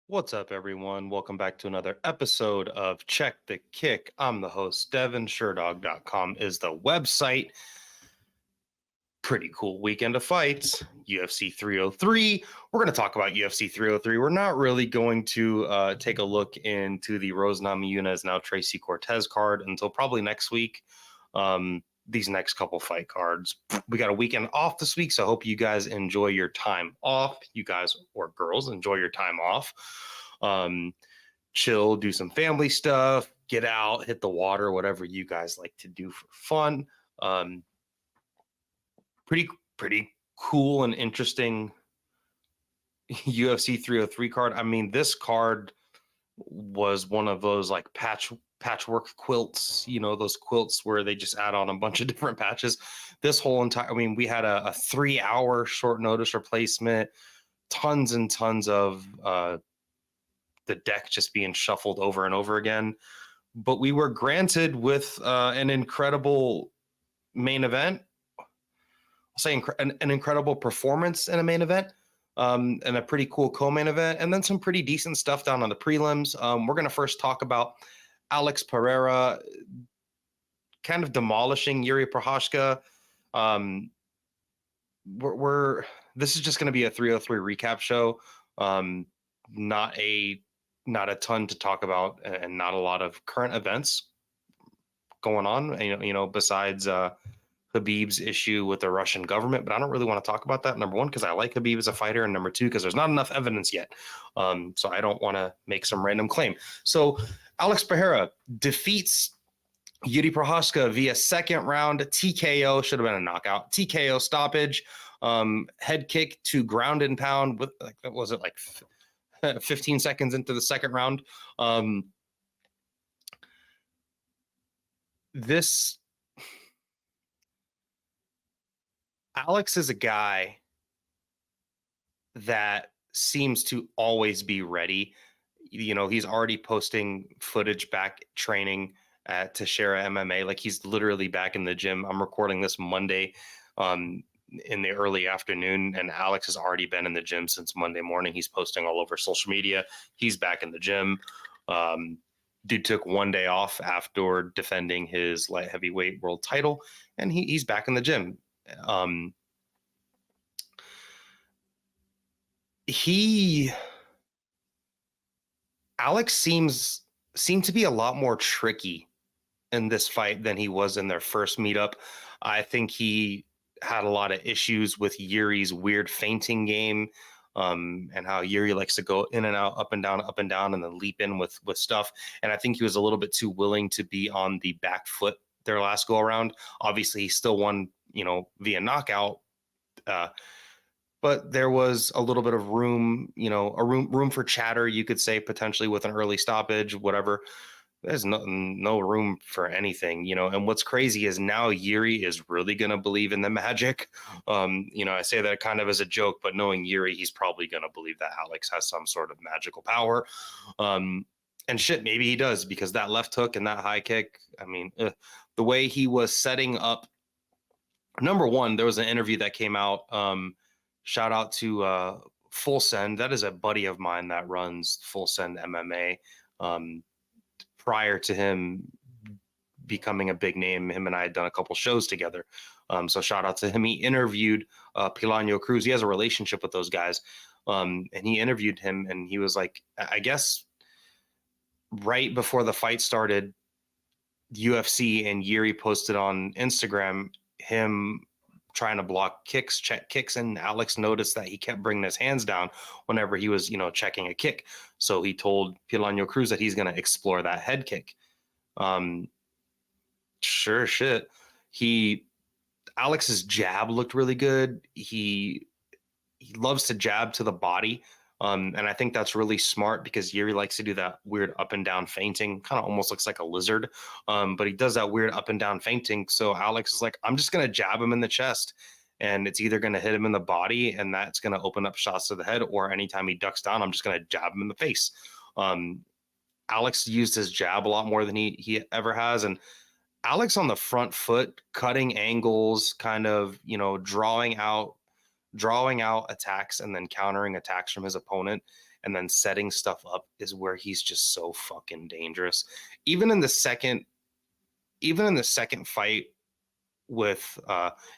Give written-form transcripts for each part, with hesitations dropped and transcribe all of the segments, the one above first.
What's up, everyone? Welcome back to another episode of Check the Kick. I'm the host, Devin. Sherdog.com is the website. Pretty cool weekend of fights. UFC 303. We're going to talk about UFC 303. We're not really going to take a look into the Rose Namajunas, now Tracy Cortez card until probably next week. These next couple fight cards. We got a weekend off this week, so I hope you guys enjoy your time off. You guys or girls enjoy your time off. Chill, do some family stuff, get out, hit the water, whatever you guys like to do for fun. Pretty cool and interesting UFC 303 card. I mean, this card was one of those like patchwork quilts, those quilts where they just add on a bunch of different patches. This whole entire, I mean, we had a 3-hour short notice replacement, tons and tons of the deck just being shuffled over and over again. But we were granted with an incredible main event. I'll say an incredible performance in a main event. And a pretty cool co-main event, and then some pretty decent stuff down on the prelims. We're going to first talk about Alex Pereira kind of demolishing Jiri Prochazka. This is just going to be a 303 recap show. Not a ton to talk about, and not a lot of current events going on. Besides Khabib's issue with the Russian government, but I don't really want to talk about that. Number one, because I like Khabib as a fighter, and number two, because there's not enough evidence yet. So I don't want to make some random claim. So Alex Pereira defeats Jiri Prochazka via second round TKO. Should have been a knockout. TKO stoppage. Head kick to ground and pound with, like, what was it, like 15 seconds into the second round. Alex is a guy that seems to always be ready. He's already posting footage back training at Teixeira MMA. Like, he's literally back in the gym. I'm recording this Monday in the early afternoon, and Alex has already been in the gym since Monday morning. He's posting all over social media. He's back in the gym. Dude took one day off after defending his light heavyweight world title, and he's back in the gym. Alex seemed to be a lot more tricky in this fight than he was in their first meetup. I think he had a lot of issues with Yuri's weird feinting game, and how Jiri likes to go in and out, up and down, and then leap in with stuff. And I think he was a little bit too willing to be on the back foot their last go around. Obviously, he still won, via knockout. But there was a little bit of room, room for chatter, you could say, potentially with an early stoppage, whatever. There's no room for anything, and what's crazy is now Jiri is really going to believe in the magic. I say that kind of as a joke, but knowing Jiri, he's probably going to believe that Alex has some sort of magical power. And shit, maybe he does, because that left hook and that high kick, I mean, the way he was setting up. Number one, there was an interview that came out. Shout out to Full Send. That is a buddy of mine that runs Full Send MMA. Prior to him becoming a big name, him and I had done a couple shows together. So shout out to him. He interviewed Pilanio Cruz. He has a relationship with those guys. And he interviewed him, and he was like, I guess right before the fight started, UFC and Jiri posted on Instagram him trying to block kicks, check kicks, and Alex noticed that he kept bringing his hands down whenever he was, checking a kick. So he told Pilanio Cruz that he's going to explore that head kick. Sure shit. Alex's jab looked really good. He loves to jab to the body. And I think that's really smart, because Jiri likes to do that weird up and down feinting, kind of almost looks like a lizard. But he does that weird up and down feinting. So Alex is like, I'm just going to jab him in the chest, and it's either going to hit him in the body, and that's going to open up shots to the head, or anytime he ducks down, I'm just going to jab him in the face. Alex used his jab a lot more than he ever has. And Alex on the front foot, cutting angles, kind of, drawing out attacks and then countering attacks from his opponent. and then setting stuff up is where he's just so fucking dangerous. Even in the second fight with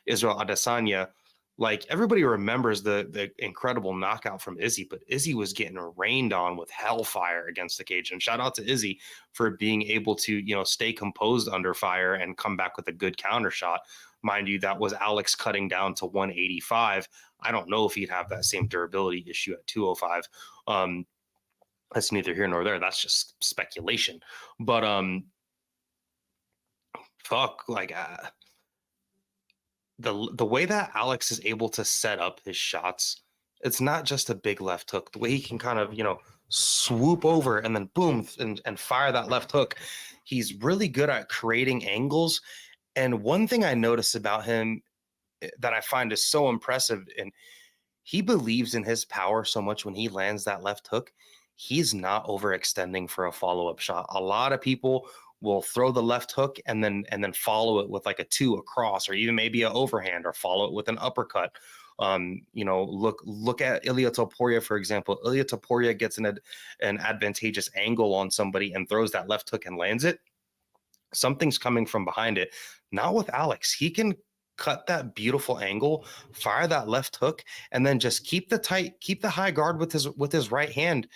Israel Adesanya, like everybody remembers the incredible knockout from Izzy, but Izzy was getting rained on with hellfire against the cage. And shout out to Izzy for being able to, you know, stay composed under fire and come back with a good counter shot. Mind you, that was Alex cutting down to 185. I don't know if he'd have that same durability issue at 205. That's neither here nor there. That's just speculation. But fuck, like the way that Alex is able to set up his shots, it's not just a big left hook. The way he can kind of, you know, swoop over and then boom and fire that left hook. He's really good at creating angles. And one thing I notice about him that I find is so impressive, and he believes in his power so much when he lands that left hook, he's not overextending for a follow-up shot. A lot of people will throw the left hook and then follow it with like a 2 across, or even maybe an overhand, or follow it with an uppercut. You know, look at Ilia Topuria, for example. Ilia Topuria gets an advantageous angle on somebody and throws that left hook and lands it. Something's coming from behind it. Not with Alex. He can cut that beautiful angle, fire that left hook, and then just keep the high guard with his right hand,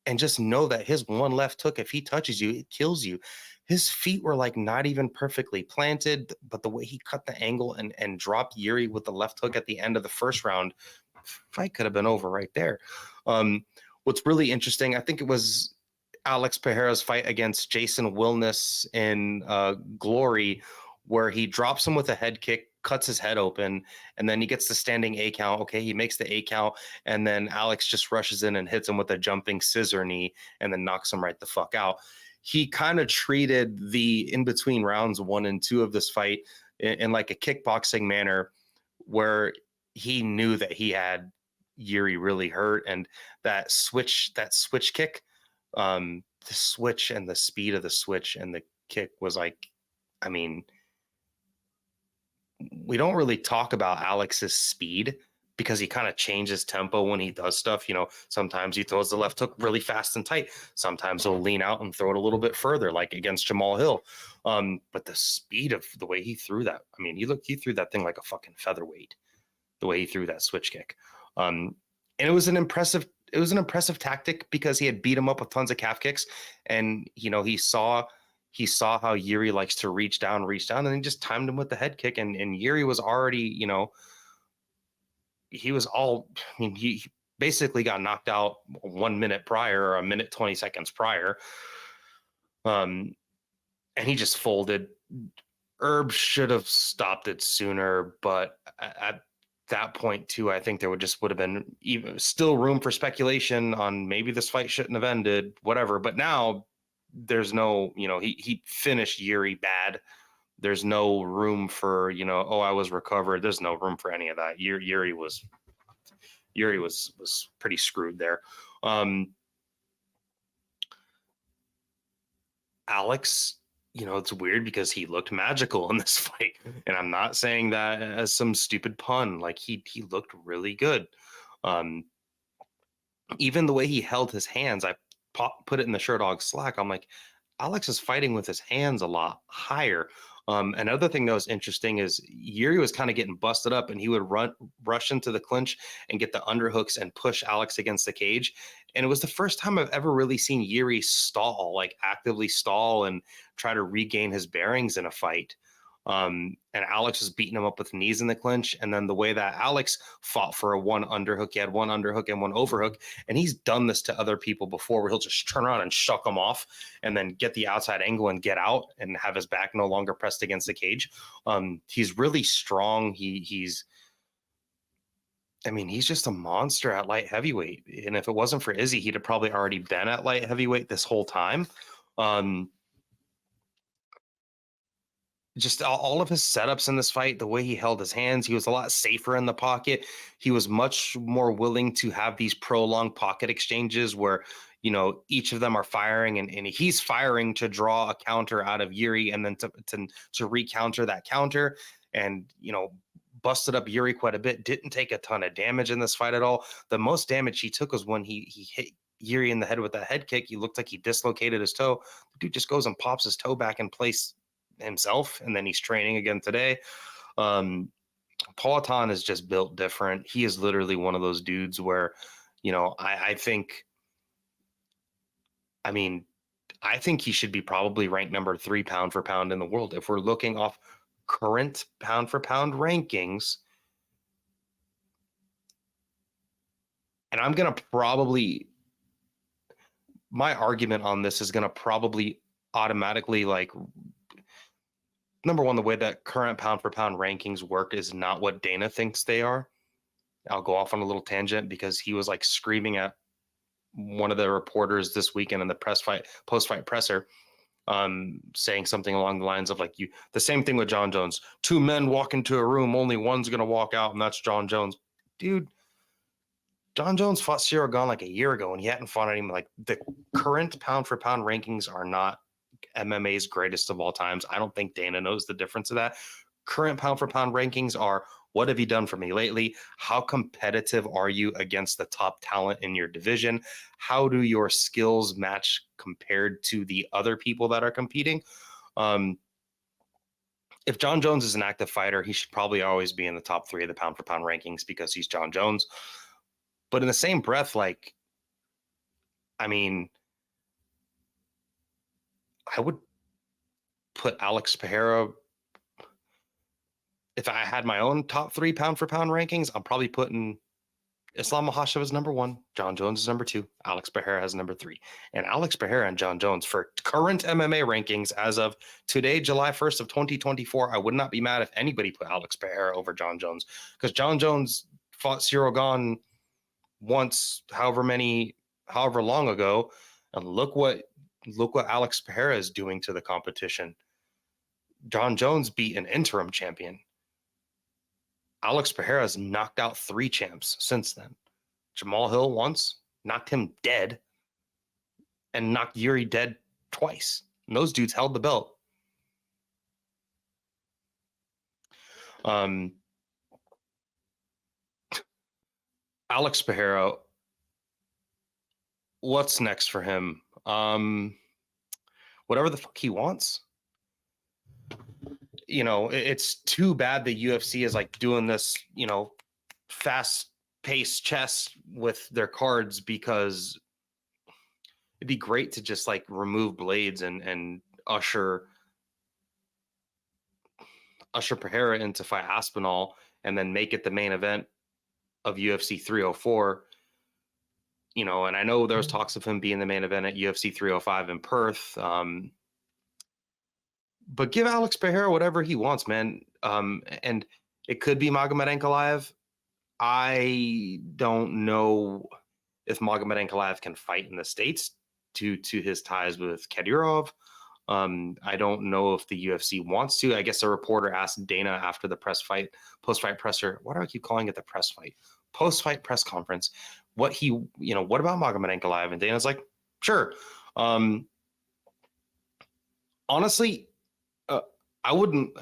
and just know that his one left hook, if he touches you, it kills you. His feet were like not even perfectly planted, but the way he cut the angle and dropped Jiri with the left hook at the end of the first round, fight could have been over right there. What's really interesting, I think it was Alex Pereira's fight against Jason Wilness in Glory, where he drops him with a head kick, cuts his head open, and then he gets the standing A count. Okay, he makes the A count, and then Alex just rushes in and hits him with a jumping scissor knee and then knocks him right the fuck out. He kind of treated the in-between rounds 1 and 2 of this fight in like a kickboxing manner, where he knew that he had Jiri really hurt, and that switch kick, the switch and the speed of the switch and the kick was like, I mean, we don't really talk about Alex's speed because he kind of changes tempo when he does stuff. You know, sometimes he throws the left hook really fast and tight. Sometimes he'll lean out and throw it a little bit further, like against Jamal Hill. But the speed of the way he threw that, I mean, he threw that thing like a fucking featherweight, the way he threw that switch kick. And it was an impressive tactic because he had beat him up with tons of calf kicks. And, you know, he saw how Jiri likes to reach down, and he just timed him with the head kick. And Jiri was already, you know, he basically got knocked out 1 minute prior, or a minute 20 seconds prior. And he just folded. Herb should have stopped it sooner, but at that point too, I think there would have been even still room for speculation on maybe this fight shouldn't have ended, whatever. But now there's no, you know, he finished Jiri bad. There's no room for, you know, oh, I was recovered. There's no room for any of that. Jiri was pretty screwed there. Alex, you know, it's weird because he looked magical in this fight, and I'm not saying that as some stupid pun. Like he looked really good. Even the way he held his hands, I put it in the Sherdog Slack. I'm like, Alex is fighting with his hands a lot higher. Another thing that was interesting is Jiri was kind of getting busted up, and he would rush into the clinch and get the underhooks and push Alex against the cage. And it was the first time I've ever really seen Jiri stall, like actively stall and try to regain his bearings in a fight. And Alex was beating him up with knees in the clinch. And then the way that Alex fought for a one underhook, he had one underhook and one overhook. And he's done this to other people before, where he'll just turn around and shuck them off and then get the outside angle and get out and have his back no longer pressed against the cage. He's really strong. He's just a monster at light heavyweight. And if it wasn't for Izzy, he'd have probably already been at light heavyweight this whole time. Just all of his setups in this fight, the way he held his hands, he was a lot safer in the pocket. He was much more willing to have these prolonged pocket exchanges where, you know, each of them are firing, and he's firing to draw a counter out of Jiri and then to recounter that counter. And, you know, busted up Jiri quite a bit, didn't take a ton of damage in this fight at all. The most damage he took was when he hit Jiri in the head with that head kick. He looked like he dislocated his toe. The dude just goes and pops his toe back in place himself, and then he's training again today. Peloton is just built different. He is literally one of those dudes where, I think he should be probably ranked number 3 pound for pound in the world. If we're looking off current pound for pound rankings, and I'm going to probably, my argument on this is going to probably automatically, like, number one, the way that current pound for pound rankings work is not what Dana thinks they are. I'll go off on a little tangent because he was like screaming at one of the reporters this weekend in the post-fight presser, saying something along the lines of like, the same thing with John Jones. 2 men walk into a room, only one's going to walk out, and that's John Jones. Dude, John Jones fought Cyril Gane like a year ago, and he hadn't fought anyone. Like, the current pound for pound rankings are not MMA's greatest of all times. I don't think Dana knows the difference of that. Current pound for pound rankings are, what have you done for me lately? How competitive are you against the top talent in your division? How do your skills match compared to the other people that are competing? If John Jones is an active fighter, he should probably always be in the top 3 of the pound for pound rankings because he's John Jones. But in the same breath, like, I would put Alex Pereira, if I had my own top 3 pound for pound rankings, I'm probably putting Islam Makhachev as number 1, John Jones is number 2, Alex Pereira has number 3. And Alex Pereira and John Jones, for current MMA rankings as of today, July 1st of 2024, I would not be mad if anybody put Alex Pereira over John Jones, because John Jones fought Cyril Gane once, however long ago, and look what Alex Pereira is doing to the competition. John Jones beat an interim champion. Alex Pereira has knocked out 3 champs since then. Jamal Hill once, knocked him dead, and knocked Jiri dead twice. And those dudes held the belt. Alex Pereira, what's next for him? Whatever the fuck he wants. It's too bad the UFC is like doing this, fast-paced chess with their cards, because it'd be great to just like remove Blades and usher Pereira in to fight Aspinall, and then make it the main event of UFC 304. And I know there's talks of him being the main event at UFC 305 in Perth. But give Alex Pereira whatever he wants, man. And it could be Magomed Ankalaev. I don't know if Magomed Ankalaev can fight in the States due to his ties with Kadyrov. I don't know if the UFC wants to. I guess a reporter asked Dana after the post-fight presser. Why do I keep calling it the post-fight press conference? What about Magomed Ankalaev? And Dana's like, sure. Honestly, I wouldn't.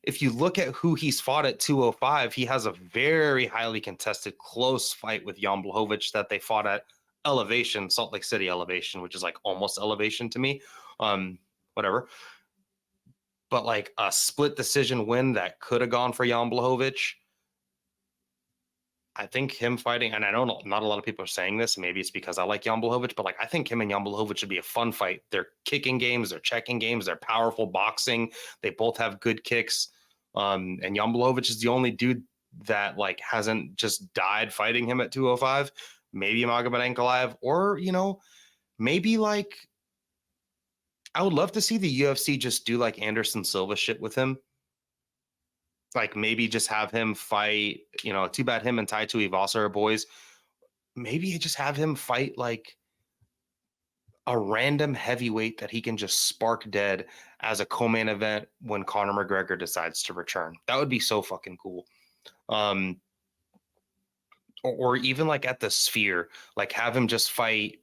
If you look at who he's fought at 205, he has a very highly contested, close fight with Jan Blachowicz that they fought at Elevation, Salt Lake City Elevation, which is like almost Elevation to me. Whatever. But like a split decision win that could have gone for Jan Blachowicz. I think him fighting, and I know not a lot of people are saying this, maybe it's because I like Jan Blachowicz, but like I think him and Jan Blachowicz should be a fun fight. They're kicking games, they're checking games, they're powerful boxing. They both have good kicks. And Jan Blachowicz is the only dude that like hasn't just died fighting him at 205. Maybe Magomed Ankalaev, or maybe like I would love to see the UFC just do like Anderson Silva shit with him. Like maybe just have him fight, too bad him and Tai Tuivasa are boys. Maybe just have him fight like a random heavyweight that he can just spark dead as a co-main event when Conor McGregor decides to return. That would be so fucking cool. Or even like at the Sphere, like have him just fight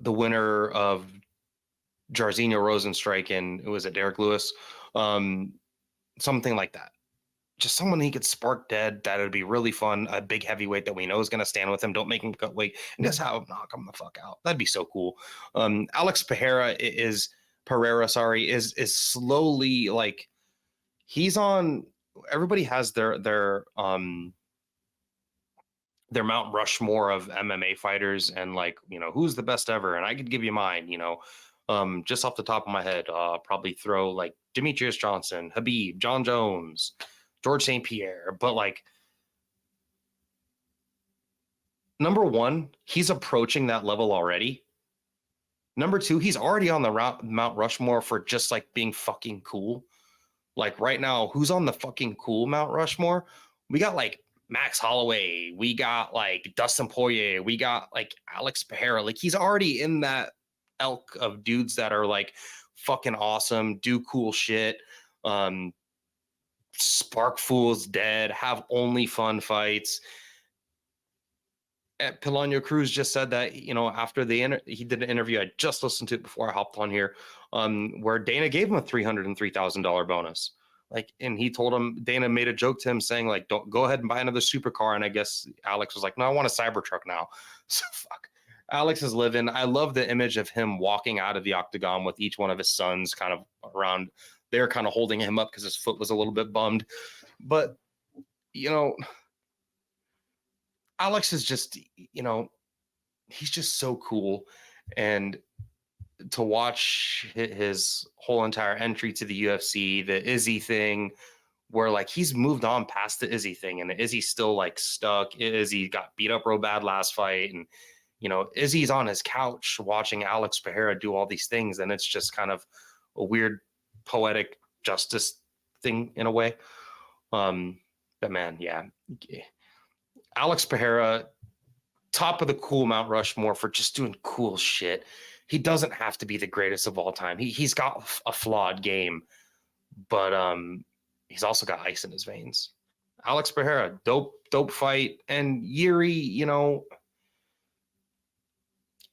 the winner of Jairzinho Rosenstrike and was it Derek Lewis? Something like that. just someone he could spark dead. That would be really fun. A big heavyweight that we know is going to stand with him. Don't make him cut weight and just have him knock him the fuck out. That'd be so cool. Alex Pereira, sorry, is slowly like he's on. Everybody has their Mount Rushmore of MMA fighters, and like, you know, who's the best ever. And I could give you mine, you know, just off the top of my head, probably throw like Demetrius Johnson, Habib, John Jones, George St. Pierre. But like, number one, he's approaching that level already. Number two, he's already on the Mount Rushmore for just like being fucking cool. Like right now, who's on the fucking cool Mount Rushmore? We got like Max Holloway, we got like Dustin Poirier, we got like Alex Pereira. Like he's already in that elk of dudes that are like fucking awesome, do cool shit. Spark Fools dead, have only fun fights. Pilano Cruz just said that, you know, after he did an interview, I just listened to it before I hopped on here, where Dana gave him a $303,000 bonus. Like, and he told him, Dana made a joke to him saying, like, don't go ahead and buy another supercar. And I guess Alex was like, no, I want a Cybertruck now. So fuck. Alex is living. I love the image of him walking out of the octagon with each one of his sons kind of around. They're kind of holding him up because his foot was a little bit bummed. But, you know, Alex is just, you know, he's just so cool. And to watch his whole entire entry to the UFC, the Izzy thing, where like he's moved on past the Izzy thing, and Izzy's still like stuck. Izzy got beat up real bad last fight, and you know, Izzy's on his couch watching Alex Pereira do all these things, and it's just kind of a weird poetic justice thing in a way. But man, yeah, Alex Pereira, top of the cool Mount Rushmore for just doing cool shit. He doesn't have to be the greatest of all time. He's got a flawed game, but he's also got ice in his veins. Alex Pereira, dope fight. And Jiri, you know,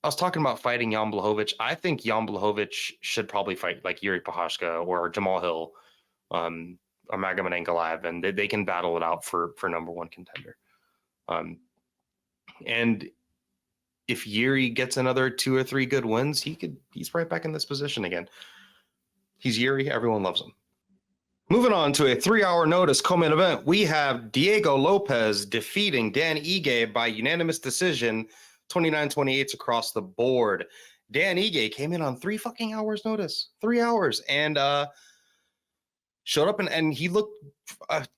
I was talking about fighting Jan Blachowicz. I think Jan Blachowicz should probably fight like Jiri Prochazka or Jamal Hill, or Magomed Ankalaev, and they can battle it out for number one contender. And if Jiri gets another 2 or 3 good wins, he's right back in this position again. He's Jiri. Everyone loves him. Moving on to a 3-hour notice co-main event, we have Diego Lopes defeating Dan Ige by unanimous decision, 29-28 across the board. Dan Ige came in on 3 fucking hours notice, 3 hours, and showed up and he looked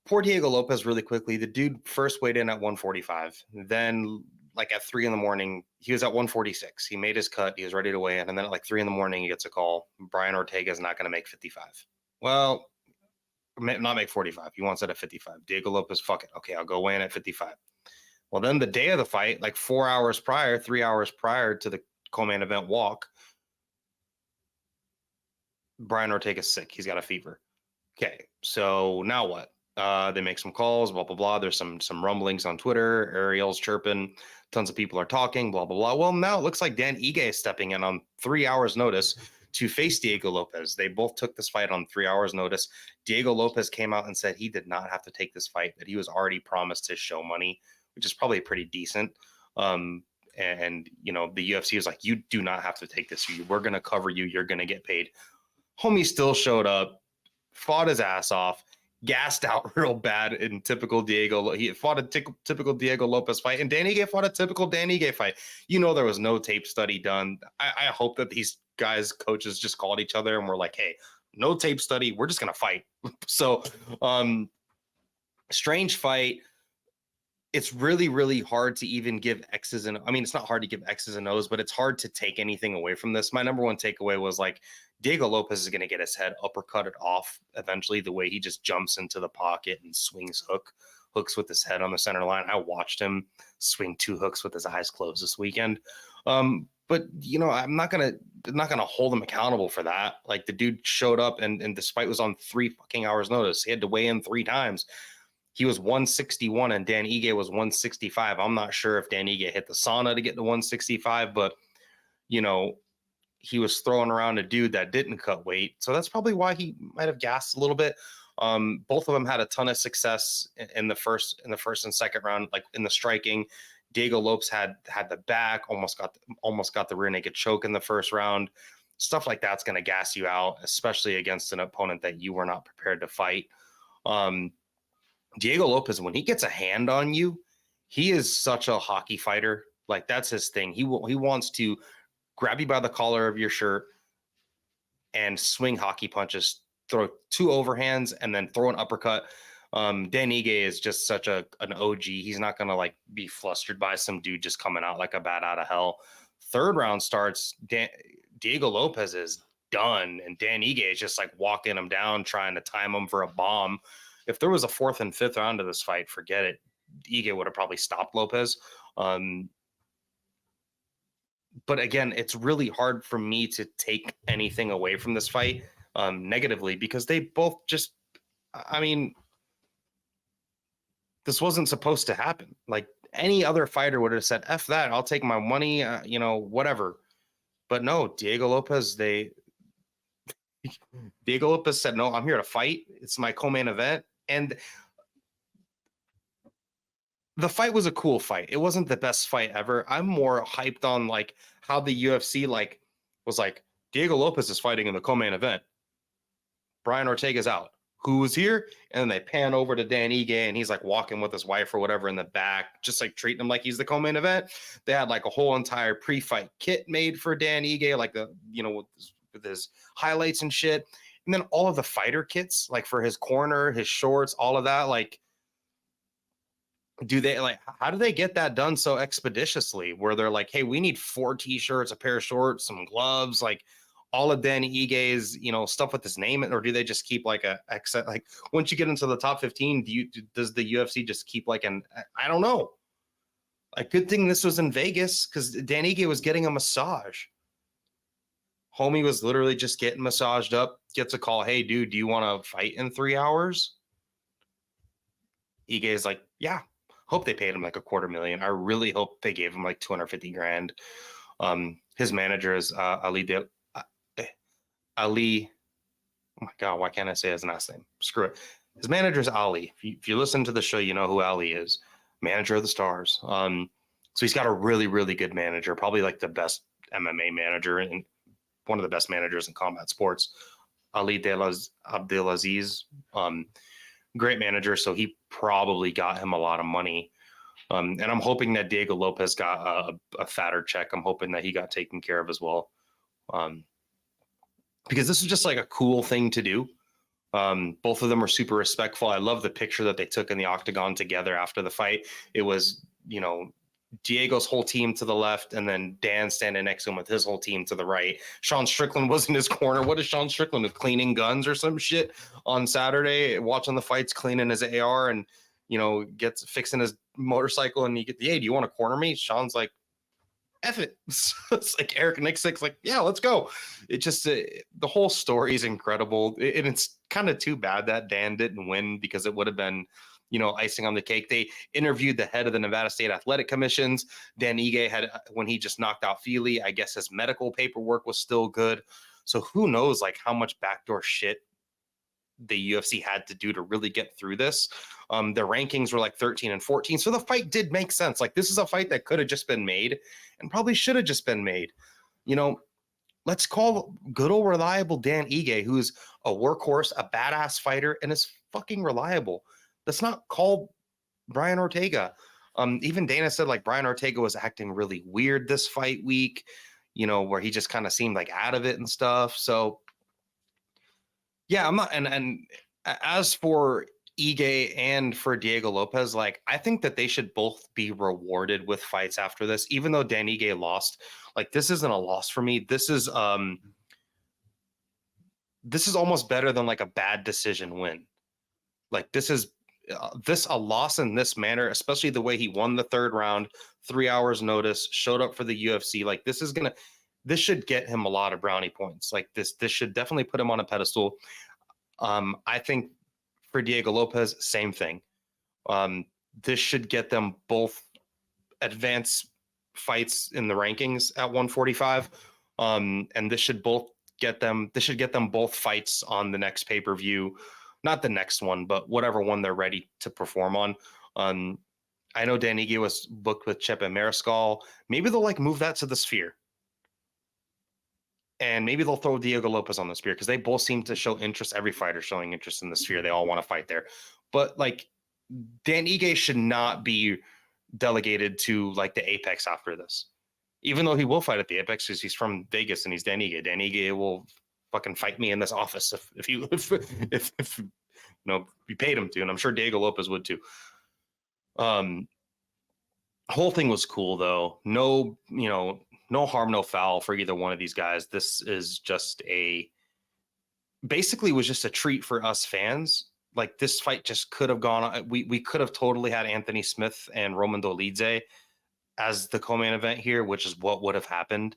poor Diego Lopes really quickly. The dude first weighed in at 145, then like at 3 a.m, he was at 146. He made his cut. He was ready to weigh in. And then at like 3 a.m, he gets a call. Brian Ortega is not going to make 55. Well, not make 45. He wants it at 55. Diego Lopes, fuck it. Okay, I'll go weigh in at 55. Well, then the day of the fight, like 4 hours prior, 3 hours prior to the co-main event walk, Brian Ortega's sick. He's got a fever. Okay, so now what? They make some calls, blah, blah, blah. There's some rumblings on Twitter. Ariel's chirping. Tons of people are talking, blah, blah, blah. Well, now it looks like Dan Ige is stepping in on 3 hours notice to face Diego Lopes. They both took this fight on 3 hours notice. Diego Lopes came out and said he did not have to take this fight, that he was already promised his show money, which is probably pretty decent. And, you know, the UFC is like, you do not have to take this. We're going to cover you. You're going to get paid. Homie still showed up, fought his ass off, gassed out real bad in typical Diego. He fought a typical Diego Lopes fight, and Dan Ige fought a typical Dan Ige fight. You know, there was no tape study done. I hope that these guys, coaches, just called each other and were like, hey, no tape study. We're just going to fight. So, strange fight. It's really, really hard to even give X's and, I mean, it's not hard to give X's and O's, but it's hard to take anything away from this. My number one takeaway was like, Diego Lopes is going to get his head uppercutted off eventually, the way he just jumps into the pocket and swings hooks with his head on the center line. I watched him swing 2 hooks with his eyes closed this weekend. But you know, I'm not gonna hold him accountable for that. Like, the dude showed up and this fight was on 3 fucking hours notice. He had to weigh in 3 times. He was 161 and Dan Ige was 165. I'm not sure if Dan Ige hit the sauna to get to 165, but you know, he was throwing around a dude that didn't cut weight. So that's probably why he might have gassed a little bit. Both of them had a ton of success in the first and second round, like in the striking. Diego Lopes had the back, almost got the rear naked choke in the first round. Stuff like that's going to gas you out, especially against an opponent that you were not prepared to fight. Diego Lopes, when he gets a hand on you, he is such a hockey fighter. Like, that's his thing. He wants to grab you by the collar of your shirt and swing hockey punches, throw 2 overhands, and then throw an uppercut. Dan Ige is just such an OG. He's not going to like be flustered by some dude just coming out like a bat out of hell. Third round starts, Diego Lopes is done, and Dan Ige is just like walking him down, trying to time him for a bomb. If there was a 4th and 5th round of this fight, forget it. Ige would have probably stopped Lopes. But again, it's really hard for me to take anything away from this fight negatively, because they both just, I mean, this wasn't supposed to happen. Like, any other fighter would have said, F that, I'll take my money, whatever. But no, Diego Lopes said, no, I'm here to fight. It's my co-main event. And the fight was a cool fight. It wasn't the best fight ever. I'm more hyped on like how the UFC was like, Diego Lopes is fighting in the co-main event. Brian Ortega's out. Who's here? And then they pan over to Dan Ige, and he's like walking with his wife or whatever in the back, just like treating him like he's the co-main event. They had like a whole entire pre-fight kit made for Dan Ige, like with his highlights and shit. And then all of the fighter kits, like for his corner, his shorts, all of that, like, how do they get that done so expeditiously, where they're like, hey, we need 4 t-shirts, a pair of shorts, some gloves, like all of Dan Ige's, stuff with his name, or do they just keep like like once you get into the top 15, does the UFC just keep like I don't know. Like, good thing this was in Vegas, because Dan Ige was getting a massage. Homie was literally just getting massaged up, gets a call, hey dude, do you want to fight in 3 hours? Ige is like, yeah. Hope they paid him like $250,000. I really hope they gave him like $250,000. His manager is Ali. Oh my God, why can't I say his last name? Screw it. His manager is Ali. If you listen to the show, you know who Ali is. Manager of the Stars. So he's got a really, really good manager, probably like the best MMA manager and one of the best managers in combat sports. Ali Abdelaziz. Great manager, so he probably got him a lot of money. And I'm hoping that Diego Lopes got a fatter check. I'm hoping that he got taken care of as well. Because this is just like a cool thing to do. Both of them are super respectful. I love the picture that they took in the octagon together after the fight. It was, Diego's whole team to the left, and then Dan standing next to him with his whole team to the right. Sean Strickland was in his corner. What is Sean Strickland with, cleaning guns or some shit on Saturday, watching the fights, cleaning his AR, and gets fixing his motorcycle, and hey, do you want to corner me? Sean's like, F it. It's like Eric Nixick's like, yeah, let's go. It just the whole story is incredible, and it's kind of too bad that Dan didn't win, because it would have been icing on the cake. They interviewed the head of the Nevada State Athletic Commissions. Dan Ige had, when he just knocked out Feely, I guess his medical paperwork was still good. So who knows like how much backdoor shit the UFC had to do to really get through this. The rankings were like 13 and 14. So the fight did make sense. Like, this is a fight that could have just been made and probably should have just been made. Let's call good old reliable Dan Ige, who's a workhorse, a badass fighter, and is fucking reliable. Let's not call Brian Ortega. Even Dana said like Brian Ortega was acting really weird this fight week, where he just kind of seemed like out of it and stuff. So yeah, I'm not. And as for Ige and for Diego Lopes, like, I think that they should both be rewarded with fights after this, even though Dan Ige lost. Like, this isn't a loss for me. This is almost better than like a bad decision win. Like, this is a loss in this manner, especially the way he won the third round, 3 hours notice, showed up for the UFC. Like, this should get him a lot of brownie points. Like, this should definitely put him on a pedestal. I think for Diego Lopes, same thing. This should get them both advanced fights in the rankings at 145. And this should get them both fights on the next pay-per-view. not the next one, but whatever one they're ready to perform on. I know Dan Ige was booked with Chepe Mariscal. Maybe they'll like move that to the Sphere. And maybe they'll throw Diego Lopes on the Sphere because they both seem to show interest. Every fighter showing interest in the Sphere. They all want to fight there. But like Dan Ige should not be delegated to like the Apex after this. Even though he will fight at the Apex because he's from Vegas and he's Dan Ige. Dan Ige will fucking fight me in this office if you know, we paid him to, and I'm sure Diego Lopes would too. Whole thing was cool though. No, you know, no harm, no foul for either one of these guys. This is just basically was just a treat for us fans. Like this fight just could have gone. We could have totally had Anthony Smith and Roman Dolidze as the co-main event here, which is what would have happened.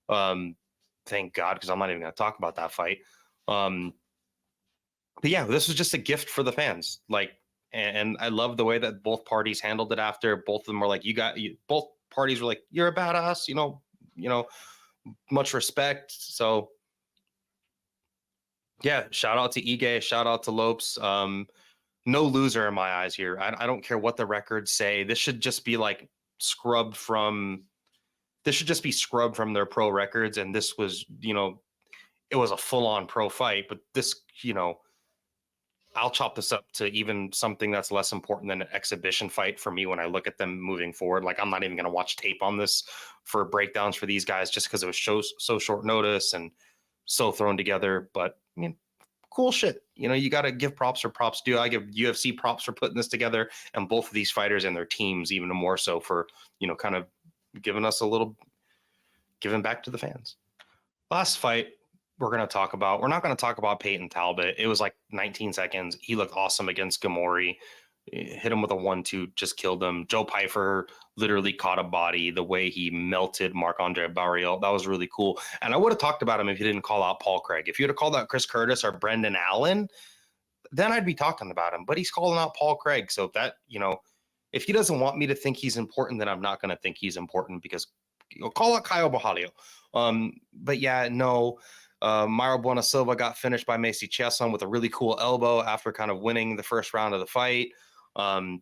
Thank God, because I'm not even going to talk about that fight. But yeah, this was just a gift for the fans. Like, and I love the way that both parties handled it after. Both of them were like, both parties were like, you're a badass, you know, much respect. So yeah, shout out to Ige, shout out to Lopes. No loser in my eyes here. I don't care what the records say. This should just be like scrubbed from their pro records. And this was, you know, it was a full-on pro fight, but this, you know, I'll chop this up to even something that's less important than an exhibition fight for me when I look at them moving forward. Like, I'm not even going to watch tape on this for breakdowns for these guys just because it was so short notice and so thrown together. But I mean, cool shit. You know, you got to give props or props due. I give UFC props for putting this together, and both of these fighters and their teams even more so for, you know, kind of giving us a little, giving back to the fans. Last fight we're going to talk about. We're not going to talk about Peyton Talbot. It was like 19 seconds. He looked awesome against Gamori. Hit him with a 1-2, just killed him. Joe Pyfer literally caught a body the way he melted Marc-Andre Barriel. That was really cool. And I would have talked about him if he didn't call out Paul Craig. If you would have called out Chris Curtis or Brendan Allen, then I'd be talking about him. But he's calling out Paul Craig. So that, you know, if he doesn't want me to think he's important, then I'm not going to think he's important because, you know, call out Caio Borralho. But yeah, no. Mauro Bueno Silva got finished by Macy Chiasson with a really cool elbow after kind of winning the first round of the fight. I'm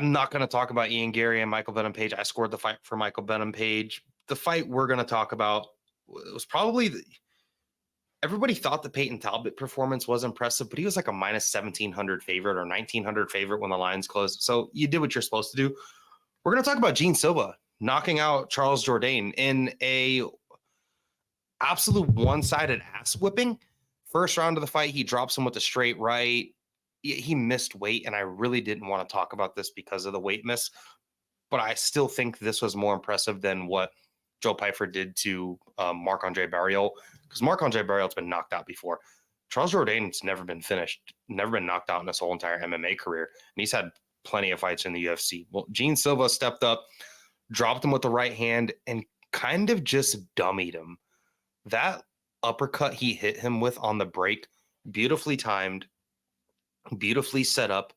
not going to talk about Ian Gary and Michael Venom Page. I scored the fight for Michael Venom Page. The fight we're going to talk about was probably everybody thought the Peyton Talbot performance was impressive, but he was like a minus 1,700 favorite or 1,900 favorite when the lines closed. So you did what you're supposed to do. We're going to talk about Gene Silva knocking out Charles Jourdain in a absolute one-sided ass whipping. First round of the fight, he drops him with a straight right. He missed weight, and I really didn't want to talk about this because of the weight miss, but I still think this was more impressive than what Joe Pyfer did to Marc-Andre Barriel, because Marc-Andre Barriel's been knocked out before. Charles Jourdain's never been finished, never been knocked out in his whole entire MMA career, and he's had plenty of fights in the UFC. Well, Gene Silva stepped up, dropped him with the right hand, and kind of just dummied him. That uppercut he hit him with on the break, beautifully timed, beautifully set up.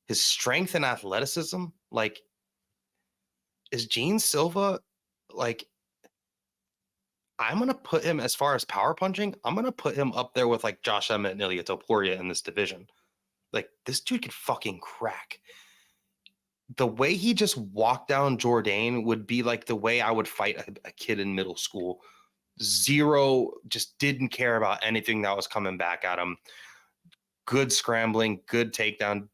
His strength and athleticism, like, is Gene Silva, like, I'm going to put him, as far as power punching, I'm going to put him up there with, like, Josh Emmett and Ilia Topuria in this division. Like, this dude could fucking crack. The way he just walked down Jourdain would be like the way I would fight a kid in middle school. Zero, just didn't care about anything that was coming back at him. Good scrambling, good takedown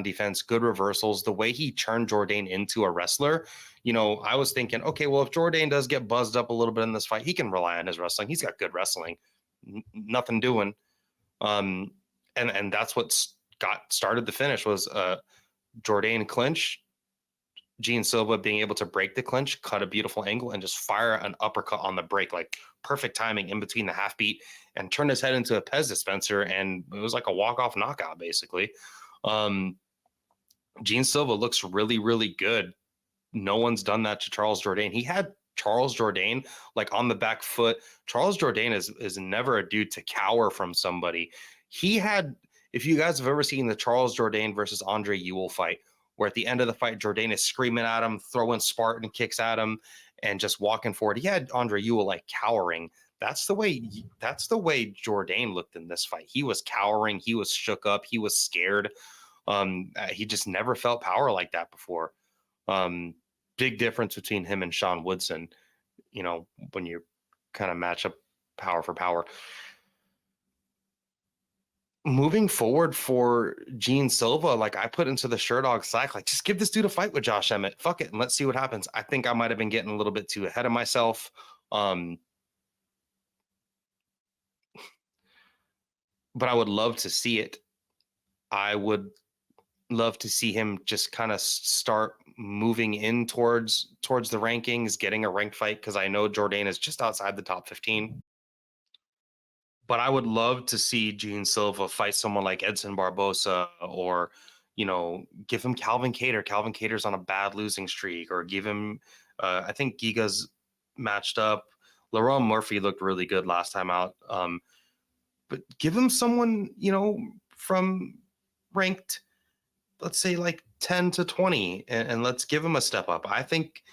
defense, good reversals. The way he turned Jourdain into a wrestler, you know, I was thinking, okay, well, if Jourdain does get buzzed up a little bit in this fight, he can rely on his wrestling. He's got good wrestling, nothing doing. And that's what started the finish was Jourdain clinch, Gene Silva being able to break the clinch, cut a beautiful angle, and just fire an uppercut on the break, like perfect timing in between the half beat, and turn his head into a Pez dispenser, and it was like a walk-off knockout, basically. Gene Silva looks really, really good. No one's done that to Charles Jourdain. He had Charles Jourdain like on the back foot. Charles Jourdain is never a dude to cower from somebody. He had, if you guys have ever seen the Charles Jourdain versus Andre Ewell fight, where at the end of the fight, Jourdain is screaming at him, throwing Spartan kicks at him, and just walking forward. He had Andre Ewell like cowering. That's the way Jourdain looked in this fight. He was cowering, he was shook up, he was scared. He just never felt power like that before. Big difference between him and Sean Woodson, when you kind of match up power for power. Moving forward for Gene Silva, like I put into the Sherdog Slack, like just give this dude a fight with Josh Emmett. Fuck it, and let's see what happens. I think I might have been getting a little bit too ahead of myself. But I would love to see it. I would love to see him just kind of start moving in towards the rankings, getting a ranked fight, because I know Jourdain is just outside the top 15. But I would love to see Gene Silva fight someone like Edson Barbosa, or, give him Calvin Kattar. Calvin Kattar's on a bad losing streak, or give him, I think Giga's matched up. Lerone Murphy looked really good last time out. But give him someone, from ranked, let's say like 10 to 20, and let's give him a step up. I think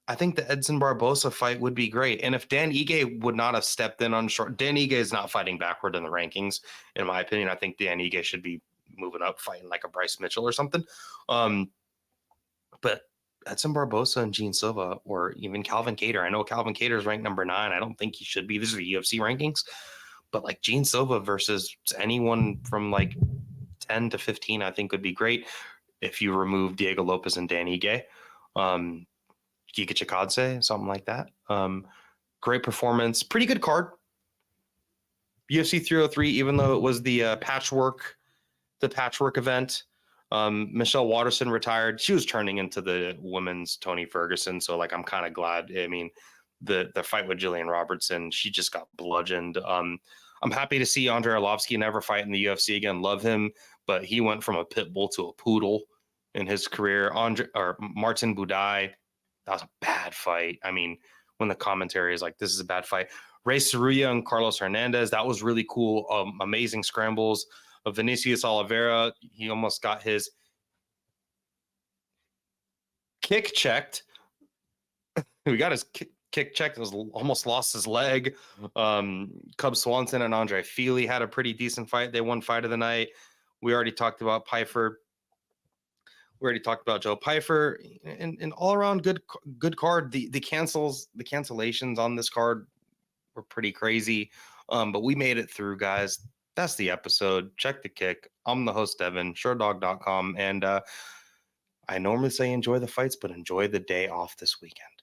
the Edson Barbosa fight would be great. And if Dan Ige would not have stepped in on short, Dan Ige is not fighting backward in the rankings, in my opinion. I think Dan Ige should be moving up, fighting like a Bryce Mitchell or something. But Edson Barbosa and Gene Silva, or even Calvin Kattar. I know Calvin Kattar is ranked number 9. I don't think he should be. These are the UFC rankings. But like Gene Silva versus anyone from like 10 to 15, I think would be great if you remove Diego Lopes and Dan Ige. Giga Chikadze, something like that. Great performance. Pretty good card. UFC 303, even though it was the patchwork event. Michelle Waterson retired. She was turning into the women's Tony Ferguson. So like, I'm kind of glad. I mean, the fight with Jillian Robertson, she just got bludgeoned. I'm happy to see Andrei Arlovsky never fight in the UFC again. Love him, but he went from a pit bull to a poodle in his career. Martin Budai, that was a bad fight. I mean, when the commentary is like, this is a bad fight. Ray Cerrulla and Carlos Hernandez, that was really cool. Amazing scrambles. Vinicius Oliveira, he almost got his kick checked. We got his kick checked. Was almost lost his leg. Cub Swanson and Andre Feely had a pretty decent fight. They won fight of the night. We already talked about Pfeiffer. We already talked about Joe Pfeiffer, and all around good card. The cancellations on this card were pretty crazy, but we made it through, guys. That's the episode. Check the kick. I'm the host, Devin, Sherdog.com, and I normally say enjoy the fights, but enjoy the day off this weekend.